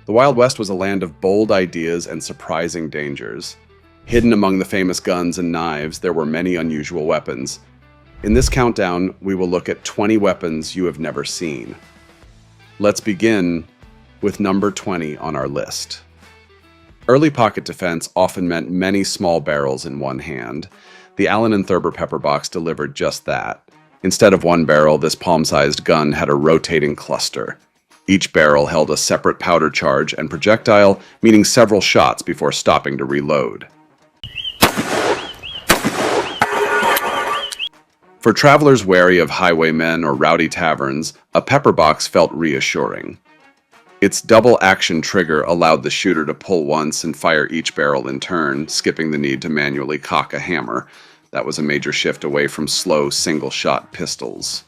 The Wild West was a land of bold ideas and surprising dangers. Hidden among the famous guns and knives, there were many unusual weapons. In this countdown, we will look at 20 weapons you have never seen. Let's begin with number 20 on our list. Early pocket defense often meant many small barrels in one hand. The Allen and Thurber Pepperbox delivered just that. Instead of one barrel, this palm-sized gun had a rotating cluster. Each barrel held a separate powder charge and projectile, meaning several shots before stopping to reload. For travelers wary of highwaymen or rowdy taverns, a Pepperbox felt reassuring. Its double-action trigger allowed the shooter to pull once and fire each barrel in turn, skipping the need to manually cock a hammer. That was a major shift away from slow, single-shot pistols.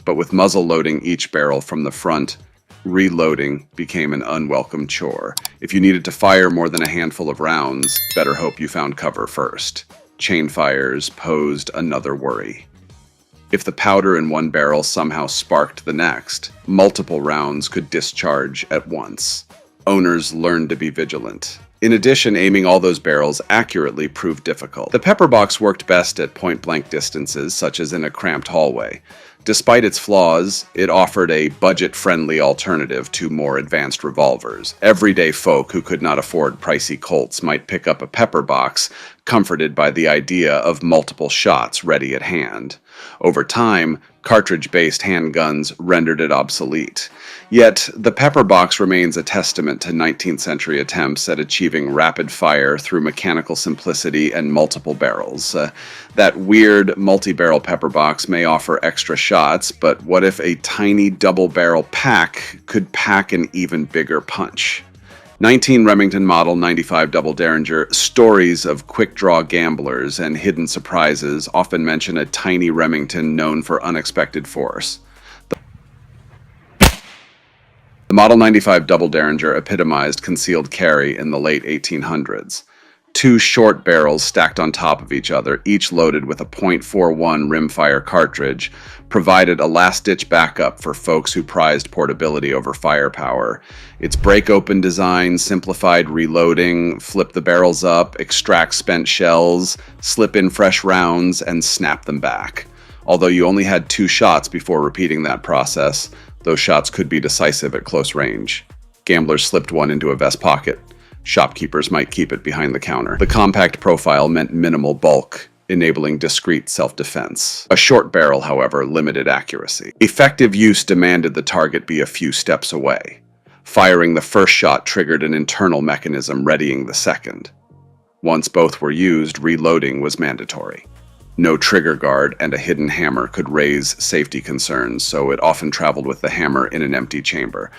But with muzzle loading each barrel from the front, reloading became an unwelcome chore. If you needed to fire more than a handful of rounds, better hope you found cover first. Chain fires posed another worry. If the powder in one barrel somehow sparked the next, multiple rounds could discharge at once. Owners learned to be vigilant. In addition, aiming all those barrels accurately proved difficult. The Pepperbox worked best at point-blank distances, such as in a cramped hallway. Despite its flaws, it offered a budget-friendly alternative to more advanced revolvers. Everyday folk who could not afford pricey Colts might pick up a Pepperbox, comforted by the idea of multiple shots ready at hand. Over time, cartridge-based handguns rendered it obsolete. Yet, the Pepperbox remains a testament to 19th century attempts at achieving rapid fire through mechanical simplicity and multiple barrels. That weird multi-barrel Pepperbox may offer extra shots, but what if a tiny double-barrel pack could pack an even bigger punch? 19 Remington Model 95 Double Derringer, stories of quick-draw gamblers and hidden surprises often mention a tiny Remington known for unexpected force. The Model 95 Double Derringer epitomized concealed carry in the late 1800s. Two short barrels stacked on top of each other, each loaded with a .41 rimfire cartridge, provided a last-ditch backup for folks who prized portability over firepower. Its break-open design simplified reloading, flip the barrels up, extract spent shells, slip in fresh rounds, and snap them back. Although you only had 2 shots before repeating that process, those shots could be decisive at close range. Gamblers slipped one into a vest pocket. Shopkeepers might keep it behind the counter. The compact profile meant minimal bulk, enabling discreet self-defense. A short barrel, however, limited accuracy. Effective use demanded the target be a few steps away. Firing the first shot triggered an internal mechanism readying the second. Once both were used, reloading was mandatory. No trigger guard and a hidden hammer could raise safety concerns, so it often traveled with the hammer in an empty chamber.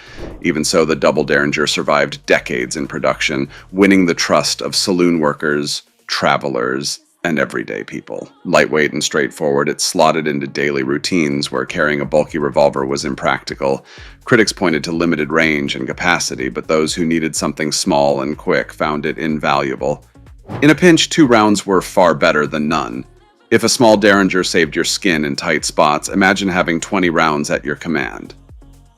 Even so, the Double Derringer survived decades in production, winning the trust of saloon workers, travelers, and everyday people. Lightweight and straightforward, it slotted into daily routines where carrying a bulky revolver was impractical. Critics pointed to limited range and capacity, but those who needed something small and quick found it invaluable. In a pinch, 2 rounds were far better than none. If a small Derringer saved your skin in tight spots, imagine having 20 rounds at your command.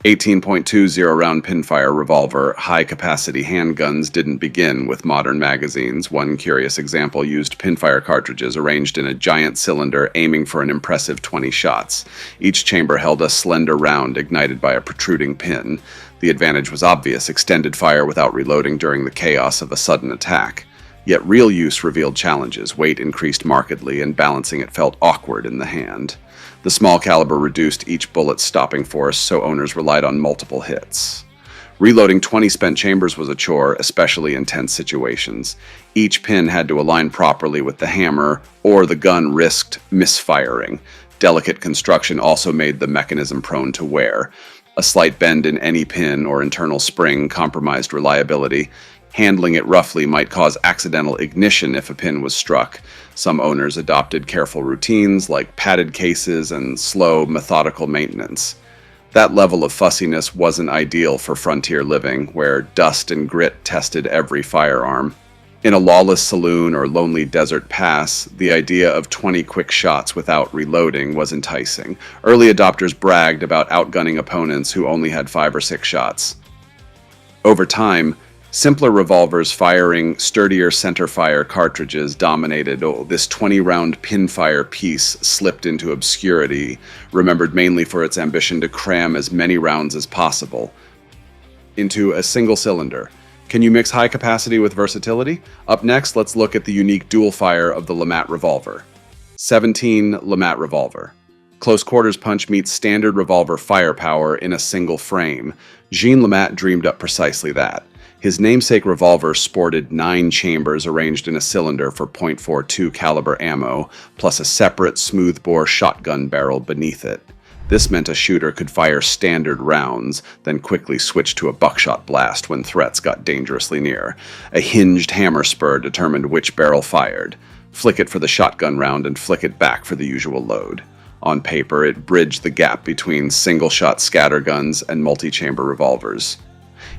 18.20 round Pinfire Revolver high-capacity handguns didn't begin with modern magazines. One curious example used Pinfire cartridges arranged in a giant cylinder aiming for an impressive 20 shots. Each chamber held a slender round ignited by a protruding pin. The advantage was obvious: extended fire without reloading during the chaos of a sudden attack. Yet real use revealed challenges. Weight increased markedly, and balancing it felt awkward in the hand. The small caliber reduced each bullet's stopping force, so owners relied on multiple hits. Reloading 20 spent chambers was a chore, especially in tense situations. Each pin had to align properly with the hammer, or the gun risked misfiring. Delicate construction also made the mechanism prone to wear. A slight bend in any pin or internal spring compromised reliability. Handling it roughly might cause accidental ignition if a pin was struck. Some owners adopted careful routines like padded cases and slow, methodical maintenance. That level of fussiness wasn't ideal for frontier living, where dust and grit tested every firearm. In a lawless saloon or lonely desert pass, the idea of 20 quick shots without reloading was enticing. Early adopters bragged about outgunning opponents who only had 5 or 6 shots. Over time, simpler revolvers firing sturdier center-fire cartridges dominated. This 20-round Pinfire piece slipped into obscurity, remembered mainly for its ambition to cram as many rounds as possible into a single cylinder. Can you mix high capacity with versatility? Up next, let's look at the unique dual fire of the LeMat Revolver. 17 LeMat Revolver. Close quarters punch meets standard revolver firepower in a single frame. Jean LeMat dreamed up precisely that. His namesake revolver sported 9 chambers arranged in a cylinder for .42 caliber ammo, plus a separate smoothbore shotgun barrel beneath it. This meant a shooter could fire standard rounds, then quickly switch to a buckshot blast when threats got dangerously near. A hinged hammer spur determined which barrel fired. Flick it for the shotgun round and flick it back for the usual load. On paper, it bridged the gap between single-shot scatterguns and multi-chamber revolvers.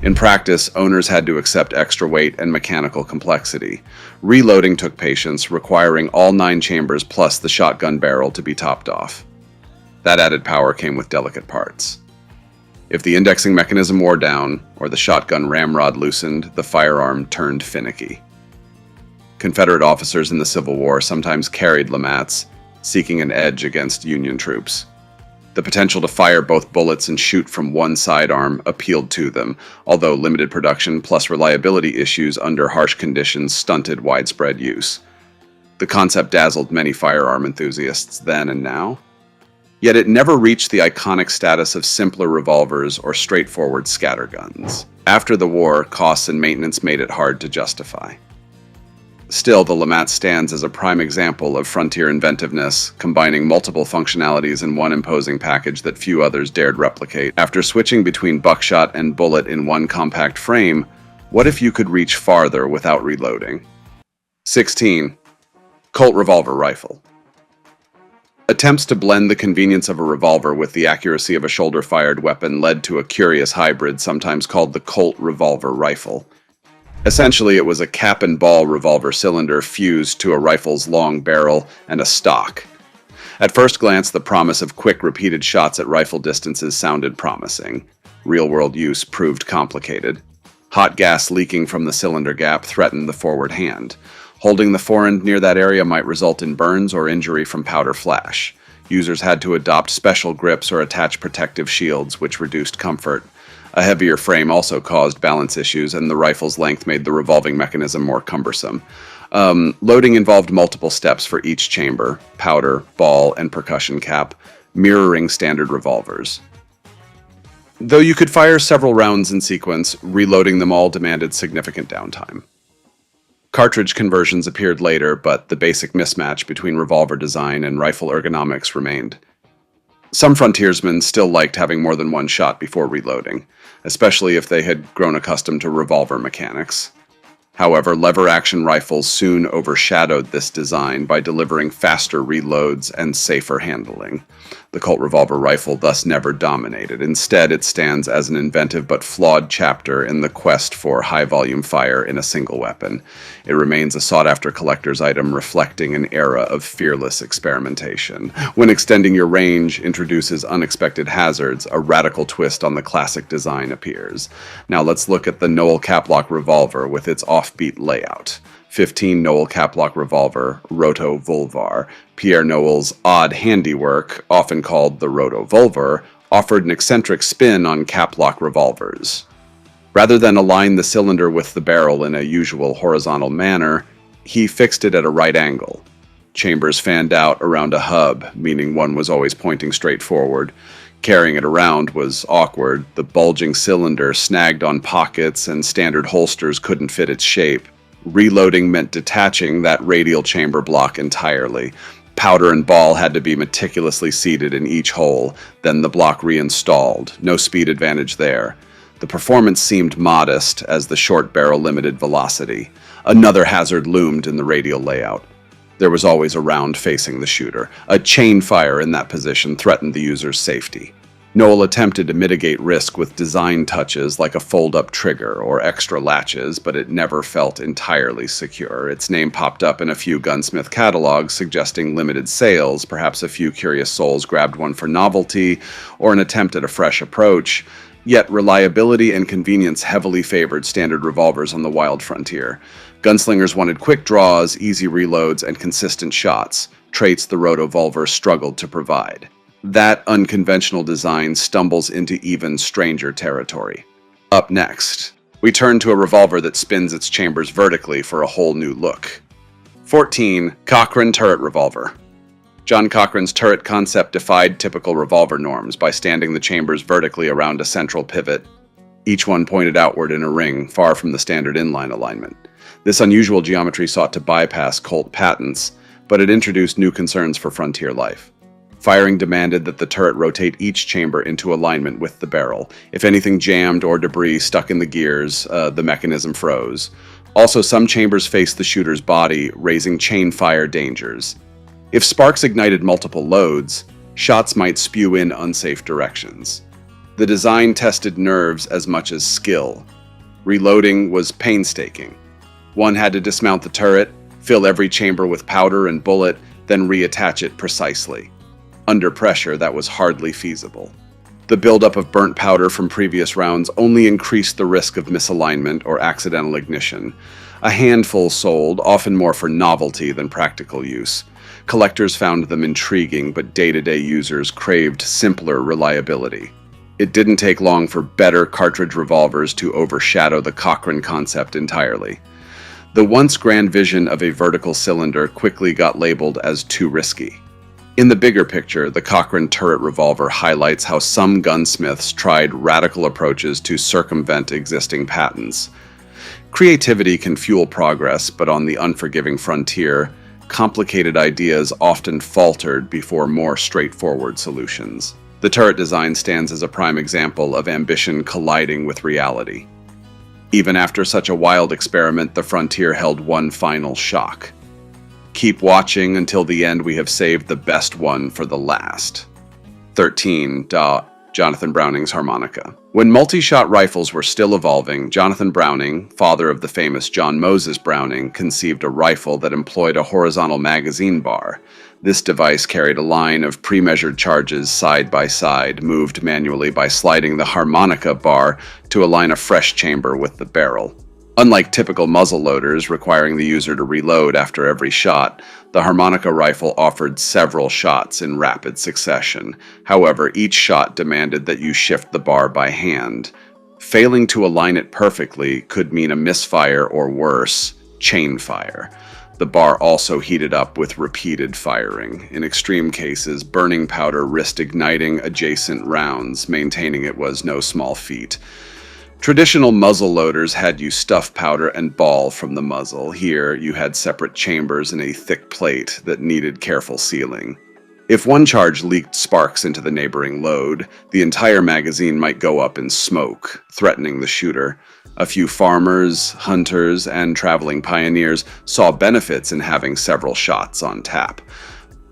In practice, owners had to accept extra weight and mechanical complexity. Reloading took patience, requiring all 9 chambers plus the shotgun barrel to be topped off. That added power came with delicate parts. If the indexing mechanism wore down, or the shotgun ramrod loosened, the firearm turned finicky. Confederate officers in the Civil War sometimes carried LeMats, seeking an edge against Union troops. The potential to fire both bullets and shoot from one sidearm appealed to them, although limited production plus reliability issues under harsh conditions stunted widespread use. The concept dazzled many firearm enthusiasts then and now. Yet it never reached the iconic status of simpler revolvers or straightforward scatterguns. After the war, costs and maintenance made it hard to justify. Still, the LeMat stands as a prime example of frontier inventiveness, combining multiple functionalities in one imposing package that few others dared replicate. After switching between buckshot and bullet in one compact frame, what if you could reach farther without reloading? 16. Colt Revolver Rifle. Attempts to blend the convenience of a revolver with the accuracy of a shoulder-fired weapon led to a curious hybrid sometimes called the Colt Revolver Rifle. Essentially, it was a cap-and-ball revolver cylinder fused to a rifle's long barrel and a stock. At first glance, the promise of quick, repeated shots at rifle distances sounded promising. Real-world use proved complicated. Hot gas leaking from the cylinder gap threatened the forward hand. Holding the forend near that area might result in burns or injury from powder flash. Users had to adopt special grips or attach protective shields, which reduced comfort. A heavier frame also caused balance issues, and the rifle's length made the revolving mechanism more cumbersome. Loading involved multiple steps for each chamber: powder, ball, and percussion cap, mirroring standard revolvers. Though you could fire several rounds in sequence, reloading them all demanded significant downtime. Cartridge conversions appeared later, but the basic mismatch between revolver design and rifle ergonomics remained. Some frontiersmen still liked having more than one shot before reloading, especially if they had grown accustomed to revolver mechanics. However, lever-action rifles soon overshadowed this design by delivering faster reloads and safer handling. The Colt Revolver rifle thus never dominated. Instead, it stands as an inventive but flawed chapter in the quest for high-volume fire in a single weapon. It remains a sought-after collector's item reflecting an era of fearless experimentation. When extending your range introduces unexpected hazards, a radical twist on the classic design appears. Now let's look at the Noel Caplock Revolver with its offbeat layout. 15 Noel Caplock Revolver, Roto Vulvar. Pierre Noel's odd handiwork, often called the Roto Vulvar, offered an eccentric spin on Caplock revolvers. Rather than align the cylinder with the barrel in a usual horizontal manner, he fixed it at a right angle. Chambers fanned out around a hub, meaning one was always pointing straight forward. Carrying it around was awkward. The bulging cylinder snagged on pockets, and standard holsters couldn't fit its shape. Reloading meant detaching that radial chamber block entirely. Powder and ball had to be meticulously seated in each hole, then the block reinstalled. No speed advantage there. The performance seemed modest as the short barrel limited velocity. Another hazard loomed in the radial layout. There was always a round facing the shooter. A chain fire in that position threatened the user's safety. Noel attempted to mitigate risk with design touches like a fold-up trigger or extra latches, but it never felt entirely secure. Its name popped up in a few gunsmith catalogs suggesting limited sales. Perhaps a few curious souls grabbed one for novelty or an attempt at a fresh approach. Yet reliability and convenience heavily favored standard revolvers on the wild frontier. Gunslingers wanted quick draws, easy reloads, and consistent shots, traits the Roto Volver struggled to provide. That unconventional design stumbles into even stranger territory. Up next, we turn to a revolver that spins its chambers vertically for a whole new look. 14. Cochrane Turret Revolver. John Cochrane's turret concept defied typical revolver norms by standing the chambers vertically around a central pivot, each one pointed outward in a ring, far from the standard inline alignment. This unusual geometry sought to bypass Colt patents, but it introduced new concerns for frontier life. Firing demanded that the turret rotate each chamber into alignment with the barrel. If anything jammed or debris stuck in the gears, the mechanism froze. Also, some chambers faced the shooter's body, raising chain fire dangers. If sparks ignited multiple loads, shots might spew in unsafe directions. The design tested nerves as much as skill. Reloading was painstaking. One had to dismount the turret, fill every chamber with powder and bullet, then reattach it precisely. Under pressure, that was hardly feasible. The buildup of burnt powder from previous rounds only increased the risk of misalignment or accidental ignition. A handful sold, often more for novelty than practical use. Collectors found them intriguing, but day-to-day users craved simpler reliability. It didn't take long for better cartridge revolvers to overshadow the Cochrane concept entirely. The once grand vision of a vertical cylinder quickly got labeled as too risky. In the bigger picture, the Cochrane Turret Revolver highlights how some gunsmiths tried radical approaches to circumvent existing patents. Creativity can fuel progress, but on the unforgiving frontier, complicated ideas often faltered before more straightforward solutions. The turret design stands as a prime example of ambition colliding with reality. Even after such a wild experiment, the frontier held one final shock. Keep watching until the end. We have saved the best one for the last. 13. Jonathan Browning's Harmonica. When multi-shot rifles were still evolving, Jonathan Browning, father of the famous John Moses Browning, conceived a rifle that employed a horizontal magazine bar. This device carried a line of pre-measured charges side by side, moved manually by sliding the Harmonica bar to align a fresh chamber with the barrel. Unlike typical muzzle loaders requiring the user to reload after every shot, the Harmonica rifle offered several shots in rapid succession. However, each shot demanded that you shift the bar by hand. Failing to align it perfectly could mean a misfire or worse, chain fire. The bar also heated up with repeated firing. In extreme cases, burning powder risked igniting adjacent rounds. Maintaining it was no small feat. Traditional muzzle loaders had you stuff powder and ball from the muzzle. Here, you had separate chambers in a thick plate that needed careful sealing. If one charge leaked sparks into the neighboring load, the entire magazine might go up in smoke, threatening the shooter. A few farmers, hunters, and traveling pioneers saw benefits in having several shots on tap.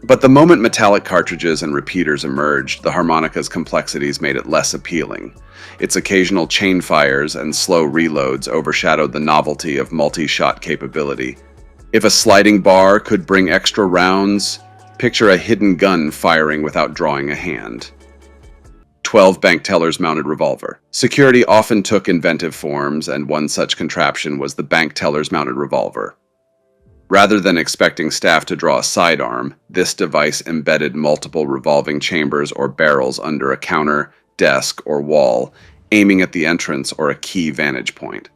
But the moment metallic cartridges and repeaters emerged, the Harmonica's complexities made it less appealing. Its occasional chain fires and slow reloads overshadowed the novelty of multi-shot capability. If a sliding bar could bring extra rounds, picture a hidden gun firing without drawing a hand. 12 Bank Tellers Mounted Revolver. Security often took inventive forms, and one such contraption was the Bank Tellers Mounted Revolver. Rather than expecting staff to draw a sidearm, this device embedded multiple revolving chambers or barrels under a counter, desk, or wall, aiming at the entrance or a key vantage point.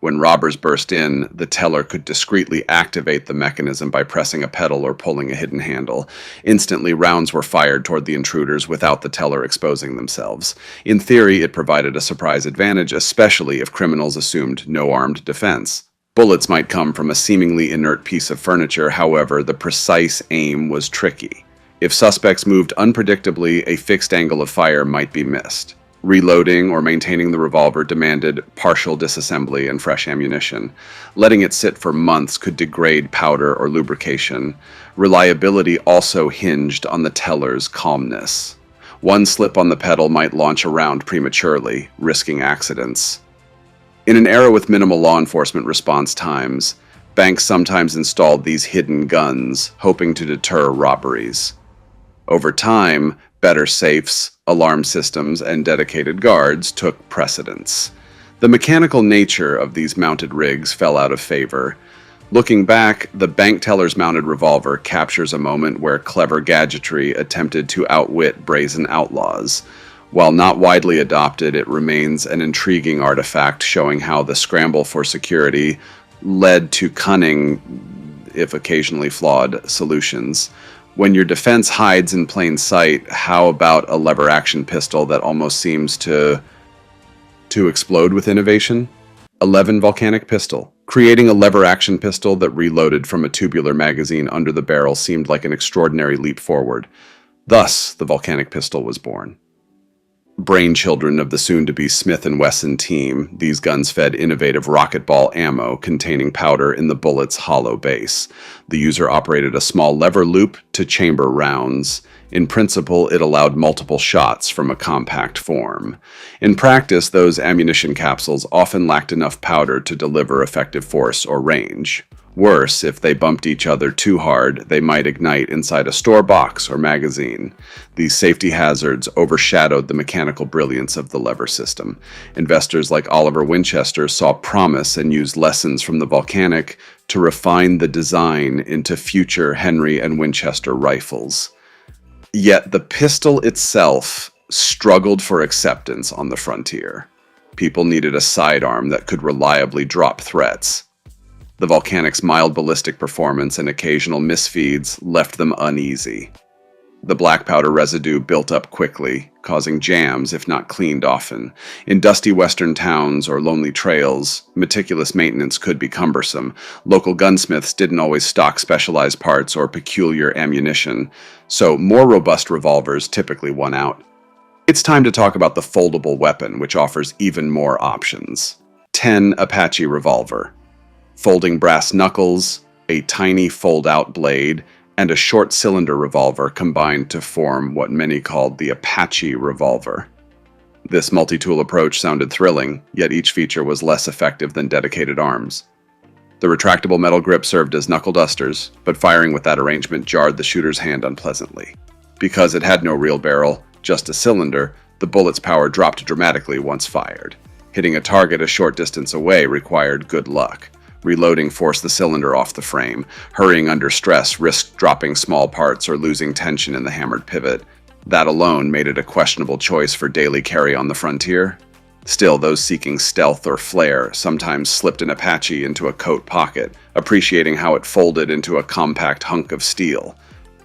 When robbers burst in, the teller could discreetly activate the mechanism by pressing a pedal or pulling a hidden handle. Instantly, rounds were fired toward the intruders without the teller exposing themselves. In theory, it provided a surprise advantage, especially if criminals assumed no armed defense. Bullets might come from a seemingly inert piece of furniture, however, the precise aim was tricky. If suspects moved unpredictably, a fixed angle of fire might be missed. Reloading or maintaining the revolver demanded partial disassembly and fresh ammunition. Letting it sit for months could degrade powder or lubrication. Reliability also hinged on the teller's calmness. One slip on the pedal might launch a round prematurely, risking accidents. In an era with minimal law enforcement response times, banks sometimes installed these hidden guns, hoping to deter robberies. Over time, Better safes, alarm systems, and dedicated guards took precedence. The mechanical nature of these mounted rigs fell out of favor. Looking back, the bank teller's mounted revolver captures a moment where clever gadgetry attempted to outwit brazen outlaws. While not widely adopted, it remains an intriguing artifact showing how the scramble for security led to cunning, if occasionally flawed, solutions. When your defense hides in plain sight, how about a lever-action pistol that almost seems to explode with innovation? 11 Volcanic Pistol. Creating a lever-action pistol that reloaded from a tubular magazine under the barrel seemed like an extraordinary leap forward. Thus, the Volcanic Pistol was born. Brainchildren of the soon-to-be Smith & Wesson team, these guns fed innovative rocket ball ammo containing powder in the bullet's hollow base. The user operated a small lever loop to chamber rounds. In principle, it allowed multiple shots from a compact form. In practice, those ammunition capsules often lacked enough powder to deliver effective force or range. Worse, if they bumped each other too hard, they might ignite inside a store box or magazine. These safety hazards overshadowed the mechanical brilliance of the lever system. Investors like Oliver Winchester saw promise and used lessons from the Volcanic to refine the design into future Henry and Winchester rifles. Yet the pistol itself struggled for acceptance on the frontier. People needed a sidearm that could reliably drop threats. The Volcanic's mild ballistic performance and occasional misfeeds left them uneasy. The black powder residue built up quickly, causing jams if not cleaned often. In dusty western towns or lonely trails, meticulous maintenance could be cumbersome. Local gunsmiths didn't always stock specialized parts or peculiar ammunition, so more robust revolvers typically won out. It's time to talk about the foldable weapon, which offers even more options. 10 Apache Revolver. Folding brass knuckles, a tiny fold-out blade, and a short cylinder revolver combined to form what many called the Apache Revolver. This multi-tool approach sounded thrilling, yet each feature was less effective than dedicated arms. The retractable metal grip served as knuckle dusters, but firing with that arrangement jarred the shooter's hand unpleasantly. Because it had no real barrel, just a cylinder, the bullet's power dropped dramatically once fired. Hitting a target a short distance away required good luck. Reloading forced the cylinder off the frame. Hurrying under stress risked dropping small parts or losing tension in the hammered pivot. That alone made it a questionable choice for daily carry on the frontier. Still, those seeking stealth or flair sometimes slipped an Apache into a coat pocket, appreciating how it folded into a compact hunk of steel.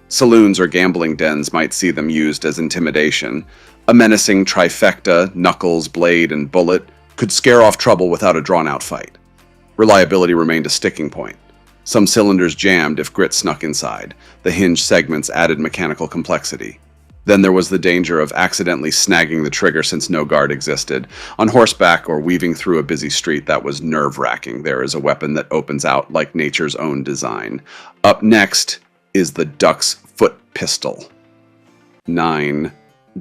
Saloons or gambling dens might see them used as intimidation. A menacing trifecta, knuckles, blade, and bullet could scare off trouble without a drawn-out fight. Reliability remained a sticking point. Some cylinders jammed if grit snuck inside. The hinge segments added mechanical complexity. Then there was the danger of accidentally snagging the trigger since no guard existed. On horseback or weaving through a busy street, that was nerve-wracking. There is a weapon that opens out like nature's own design. Up next is the Duck's Foot Pistol. 9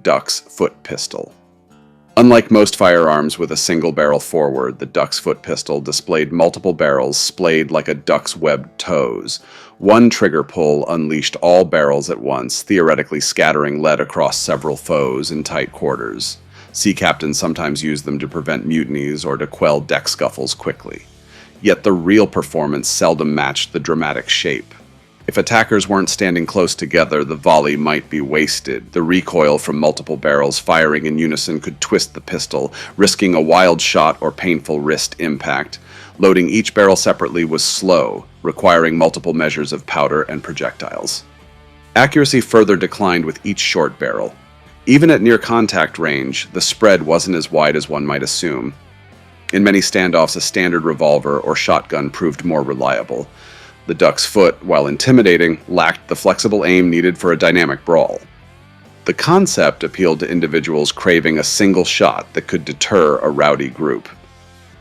Duck's Foot Pistol. Unlike most firearms with a single barrel forward, the Duck's Foot Pistol displayed multiple barrels splayed like a duck's webbed toes. One trigger pull unleashed all barrels at once, theoretically scattering lead across several foes in tight quarters. Sea captains sometimes used them to prevent mutinies or to quell deck scuffles quickly. Yet the real performance seldom matched the dramatic shape. If attackers weren't standing close together, the volley might be wasted. The recoil from multiple barrels firing in unison could twist the pistol, risking a wild shot or painful wrist impact. Loading each barrel separately was slow, requiring multiple measures of powder and projectiles. Accuracy further declined with each short barrel. Even at near contact range, the spread wasn't as wide as one might assume. In many standoffs, a standard revolver or shotgun proved more reliable. The Duck's Foot, while intimidating, lacked the flexible aim needed for a dynamic brawl. The concept appealed to individuals craving a single shot that could deter a rowdy group.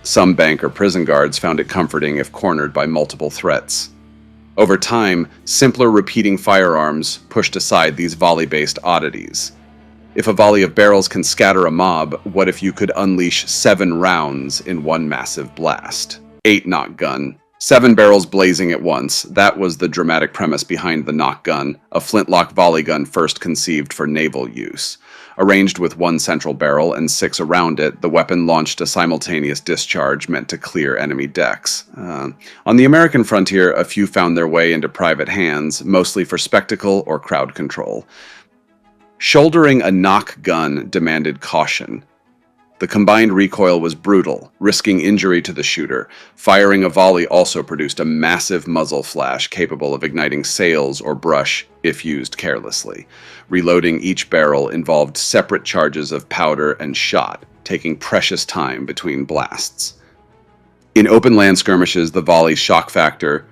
Some bank or prison guards found it comforting if cornered by multiple threats. Over time, simpler repeating firearms pushed aside these volley-based oddities. If a volley of barrels can scatter a mob, what if you could unleash 7 rounds in one massive blast? 8 Nock Gun. 7 barrels blazing at once. That was the dramatic premise behind the Nock Gun, a flintlock volley gun first conceived for naval use. Arranged with 1 central barrel and 6 around it, the weapon launched a simultaneous discharge meant to clear enemy decks. On the American frontier, a few found their way into private hands, mostly for spectacle or crowd control. Shouldering a Nock Gun demanded caution. The combined recoil was brutal, risking injury to the shooter. Firing a volley also produced a massive muzzle flash capable of igniting sails or brush if used carelessly. Reloading each barrel involved separate charges of powder and shot, taking precious time between blasts. In open land skirmishes, the volley's shock factor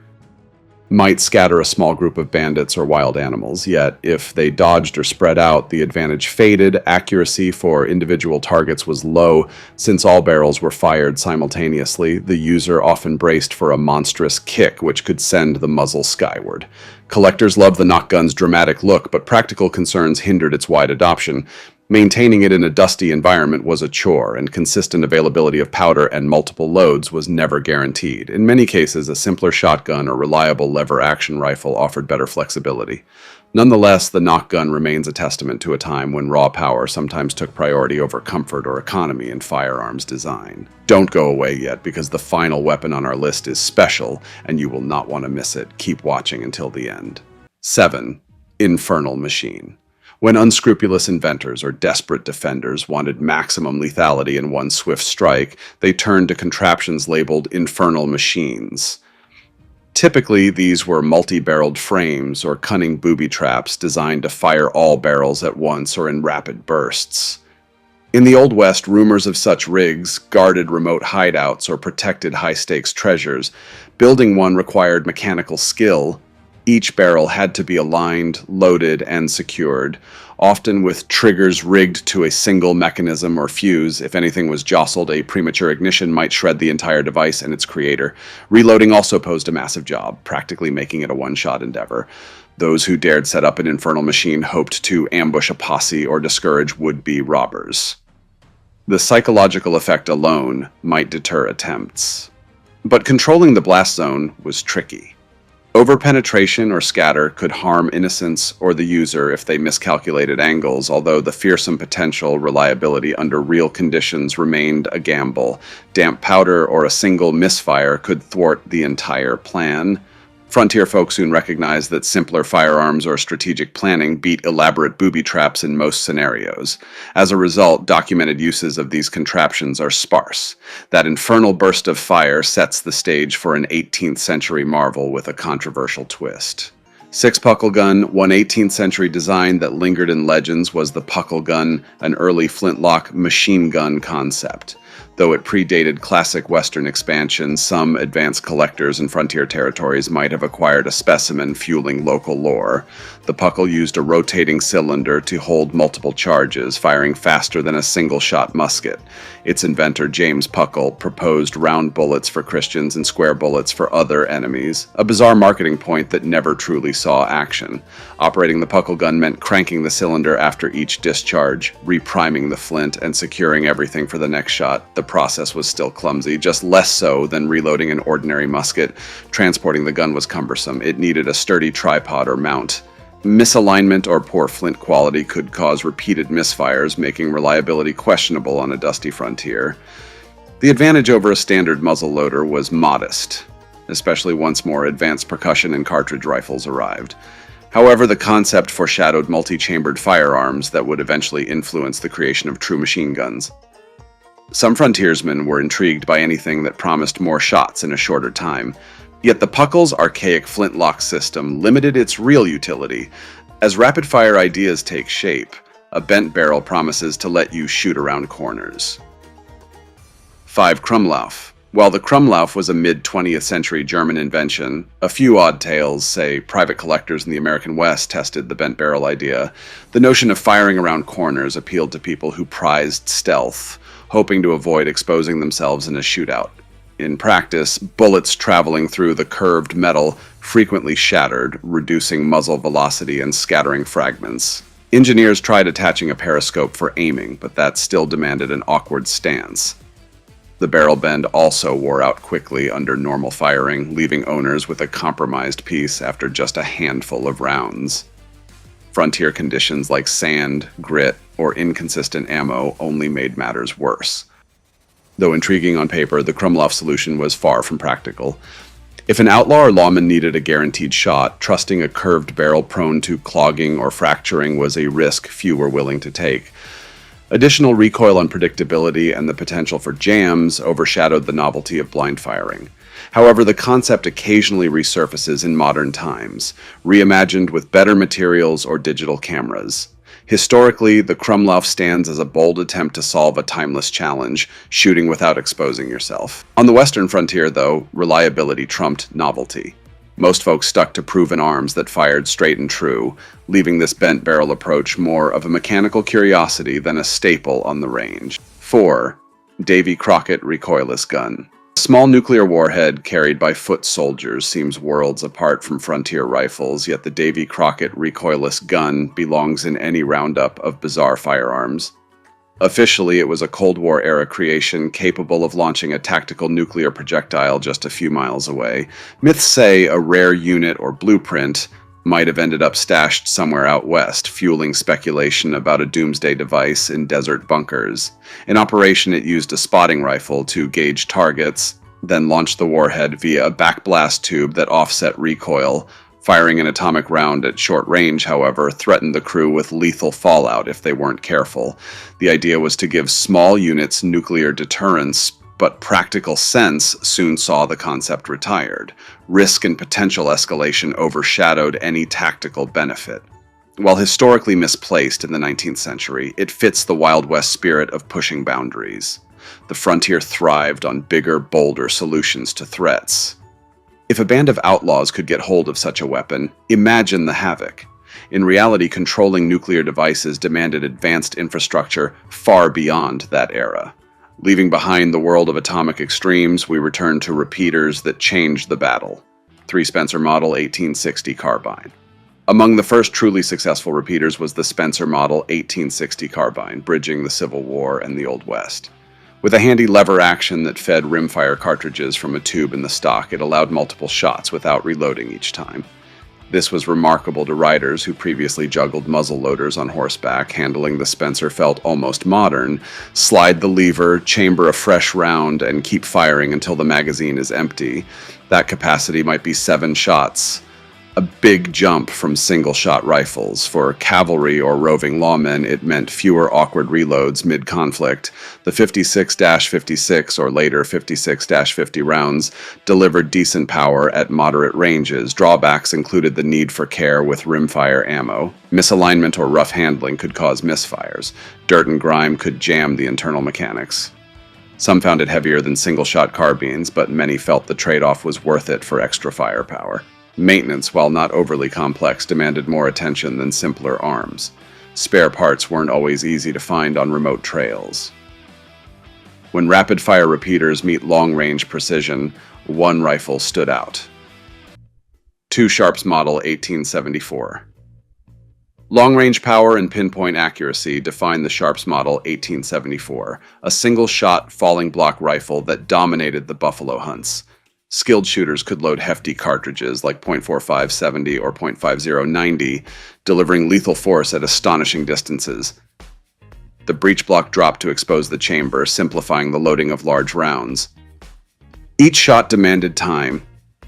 might scatter a small group of bandits or wild animals, yet if they dodged or spread out, the advantage faded. Accuracy for individual targets was low. Since all barrels were fired simultaneously, the user often braced for a monstrous kick which could send the muzzle skyward. Collectors loved the Nock Gun's dramatic look, but practical concerns hindered its wide adoption. Maintaining it in a dusty environment was a chore, and consistent availability of powder and multiple loads was never guaranteed. In many cases, a simpler shotgun or reliable lever-action rifle offered better flexibility. Nonetheless, the Nock Gun remains a testament to a time when raw power sometimes took priority over comfort or economy in firearms design. Don't go away yet, because the final weapon on our list is special, and you will not want to miss it. Keep watching until the end. 7. Infernal Machine. When unscrupulous inventors or desperate defenders wanted maximum lethality in one swift strike, they turned to contraptions labeled infernal machines. Typically, these were multi-barreled frames or cunning booby traps designed to fire all barrels at once or in rapid bursts. In the Old West, rumors of such rigs guarded remote hideouts or protected high-stakes treasures. Building one required mechanical skill. Each barrel had to be aligned, loaded, and secured, often with triggers rigged to a single mechanism or fuse. If anything was jostled, a premature ignition might shred the entire device and its creator. Reloading also posed a massive job, practically making it a one-shot endeavor. Those who dared set up an infernal machine hoped to ambush a posse or discourage would-be robbers. The psychological effect alone might deter attempts. But controlling the blast zone was tricky. Overpenetration or scatter could harm innocents or the user if they miscalculated angles, although the fearsome potential reliability under real conditions remained a gamble. Damp powder or a single misfire could thwart the entire plan. Frontier folk soon recognized that simpler firearms or strategic planning beat elaborate booby traps in most scenarios. As a result, documented uses of these contraptions are sparse. That infernal burst of fire sets the stage for an 18th century marvel with a controversial twist. 6 Puckle Gun. One 18th century design that lingered in legends was the Puckle Gun, an early flintlock machine gun concept. Though it predated classic Western expansion, some advanced collectors in frontier territories might have acquired a specimen fueling local lore. The Puckle used a rotating cylinder to hold multiple charges, firing faster than a single-shot musket. Its inventor, James Puckle, proposed round bullets for Christians and square bullets for other enemies, a bizarre marketing point that never truly saw action. Operating the Puckle Gun meant cranking the cylinder after each discharge, repriming the flint, and securing everything for the next shot. The process was still clumsy, just less so than reloading an ordinary musket. Transporting the gun was cumbersome. It needed a sturdy tripod or mount. Misalignment or poor flint quality could cause repeated misfires, making reliability questionable on a dusty frontier. The advantage over a standard muzzle loader was modest, especially once more advanced percussion and cartridge rifles arrived. However, the concept foreshadowed multi-chambered firearms that would eventually influence the creation of true machine guns. Some frontiersmen were intrigued by anything that promised more shots in a shorter time. Yet the Puckle's archaic flintlock system limited its real utility. As rapid-fire ideas take shape, a bent barrel promises to let you shoot around corners. 5 Krummlauf. While the Krummlauf was a mid-20th century German invention, a few odd tales say private collectors in the American West tested the bent barrel idea. The notion of firing around corners appealed to people who prized stealth, hoping to avoid exposing themselves in a shootout. In practice, bullets traveling through the curved metal frequently shattered, reducing muzzle velocity and scattering fragments. Engineers tried attaching a periscope for aiming, but that still demanded an awkward stance. The barrel bend also wore out quickly under normal firing, leaving owners with a compromised piece after just a handful of rounds. Frontier conditions like sand, grit, or inconsistent ammo only made matters worse. Though intriguing on paper, the Krummlauf solution was far from practical. If an outlaw or lawman needed a guaranteed shot, trusting a curved barrel prone to clogging or fracturing was a risk few were willing to take. Additional recoil unpredictability and the potential for jams overshadowed the novelty of blind firing. However, the concept occasionally resurfaces in modern times, reimagined with better materials or digital cameras. Historically, the Krummlauf stands as a bold attempt to solve a timeless challenge, shooting without exposing yourself. On the western frontier, though, reliability trumped novelty. Most folks stuck to proven arms that fired straight and true, leaving this bent barrel approach more of a mechanical curiosity than a staple on the range. 4. Davy Crockett Recoilless Gun. A small nuclear warhead carried by foot soldiers seems worlds apart from frontier rifles, yet the Davy Crockett Recoilless Gun belongs in any roundup of bizarre firearms. Officially, it was a Cold War-era creation capable of launching a tactical nuclear projectile just a few miles away. Myths say a rare unit or blueprint might have ended up stashed somewhere out west, fueling speculation about a doomsday device in desert bunkers. In operation, it used a spotting rifle to gauge targets, then launched the warhead via a backblast tube that offset recoil. Firing an atomic round at short range, however, threatened the crew with lethal fallout if they weren't careful. The idea was to give small units nuclear deterrence, but practical sense soon saw the concept retired. Risk and potential escalation overshadowed any tactical benefit. While historically misplaced in the 19th century, it fits the Wild West spirit of pushing boundaries. The frontier thrived on bigger, bolder solutions to threats. If a band of outlaws could get hold of such a weapon, imagine the havoc. In reality, controlling nuclear devices demanded advanced infrastructure far beyond that era. Leaving behind the world of atomic extremes, we return to repeaters that changed the battle. 3 Spencer Model 1860 Carbine. Among the first truly successful repeaters was the Spencer Model 1860 Carbine, bridging the Civil War and the Old West. With a handy lever action that fed rimfire cartridges from a tube in the stock, it allowed multiple shots without reloading each time. This was remarkable to riders who previously juggled muzzle loaders on horseback. Handling the Spencer felt almost modern. Slide the lever, chamber a fresh round, and keep firing until the magazine is empty. That capacity might be 7 shots. A big jump from single-shot rifles. For cavalry or roving lawmen, it meant fewer awkward reloads mid-conflict. The 56-56 or later 56-50 rounds delivered decent power at moderate ranges. Drawbacks included the need for care with rimfire ammo. Misalignment or rough handling could cause misfires. Dirt and grime could jam the internal mechanics. Some found it heavier than single-shot carbines, but many felt the trade-off was worth it for extra firepower. Maintenance, while not overly complex, demanded more attention than simpler arms. Spare parts weren't always easy to find on remote trails. When rapid-fire repeaters meet long-range precision, one rifle stood out. 2 Sharps Model 1874. Long-range power and pinpoint accuracy define the Sharps Model 1874, a single-shot falling block rifle that dominated the buffalo hunts. Skilled shooters could load hefty cartridges like .45 70 or .50 90, delivering lethal force at astonishing distances. The breech block dropped to expose the chamber, simplifying the loading of large rounds. Each shot demanded time.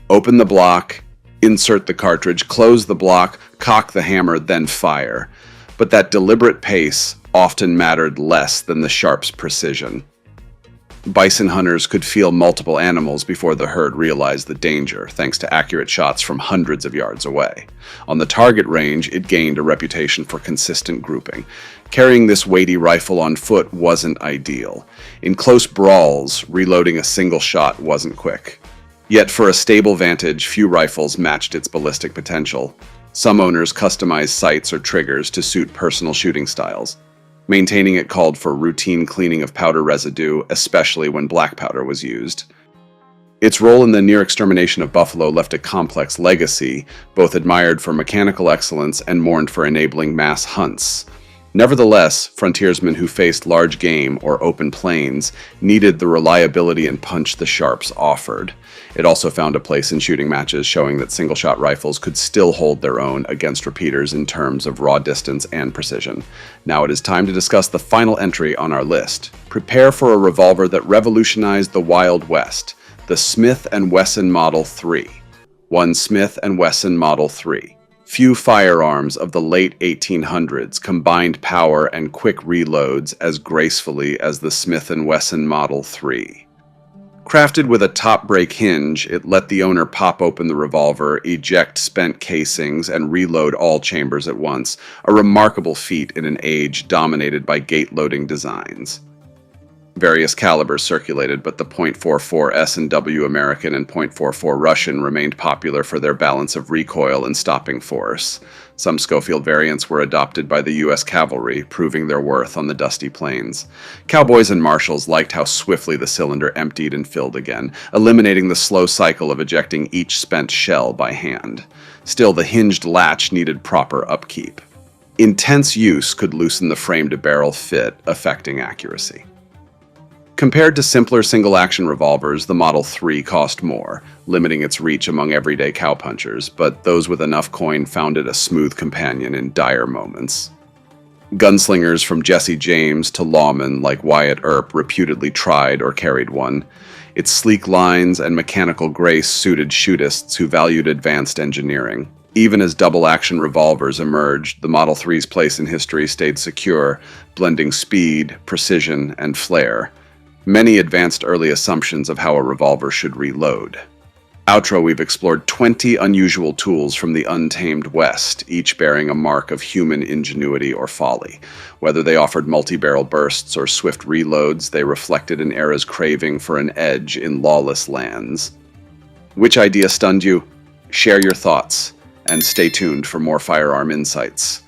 Open the block, insert the cartridge, close the block, cock the hammer, then fire. But that deliberate pace often mattered less than the Sharp's precision. Bison hunters could feel multiple animals before the herd realized the danger, thanks to accurate shots from hundreds of yards away. On the target range, it gained a reputation for consistent grouping. Carrying this weighty rifle on foot wasn't ideal. In close brawls, reloading a single shot wasn't quick. Yet for a stable vantage, few rifles matched its ballistic potential. Some owners customized sights or triggers to suit personal shooting styles. Maintaining it called for routine cleaning of powder residue, especially when black powder was used. Its role in the near extermination of buffalo left a complex legacy, both admired for mechanical excellence and mourned for enabling mass hunts. Nevertheless, frontiersmen who faced large game or open plains needed the reliability and punch the Sharps offered. It also found a place in shooting matches, showing that single-shot rifles could still hold their own against repeaters in terms of raw distance and precision. Now it is time to discuss the final entry on our list. Prepare for a revolver that revolutionized the Wild West, the Smith & Wesson Model 3. One Smith & Wesson Model 3. Few firearms of the late 1800s combined power and quick reloads as gracefully as the Smith & Wesson Model 3. Crafted with a top break hinge, it let the owner pop open the revolver, eject spent casings, and reload all chambers at once, a remarkable feat in an age dominated by gate-loading designs. Various calibers circulated, but the .44 S&W American and .44 Russian remained popular for their balance of recoil and stopping force. Some Schofield variants were adopted by the U.S. cavalry, proving their worth on the dusty plains. Cowboys and marshals liked how swiftly the cylinder emptied and filled again, eliminating the slow cycle of ejecting each spent shell by hand. Still, the hinged latch needed proper upkeep. Intense use could loosen the frame-to-barrel fit, affecting accuracy. Compared to simpler single-action revolvers, the Model 3 cost more, limiting its reach among everyday cowpunchers, but those with enough coin found it a smooth companion in dire moments. Gunslingers from Jesse James to lawmen like Wyatt Earp reputedly tried or carried one. Its sleek lines and mechanical grace suited shootists who valued advanced engineering. Even as double-action revolvers emerged, the Model 3's place in history stayed secure, blending speed, precision, and flair. Many advanced early assumptions of how a revolver should reload. Outro, we've explored 20 unusual tools from the untamed West, each bearing a mark of human ingenuity or folly. Whether they offered multi-barrel bursts or swift reloads, they reflected an era's craving for an edge in lawless lands. Which idea stunned you? Share your thoughts, and stay tuned for more firearm insights.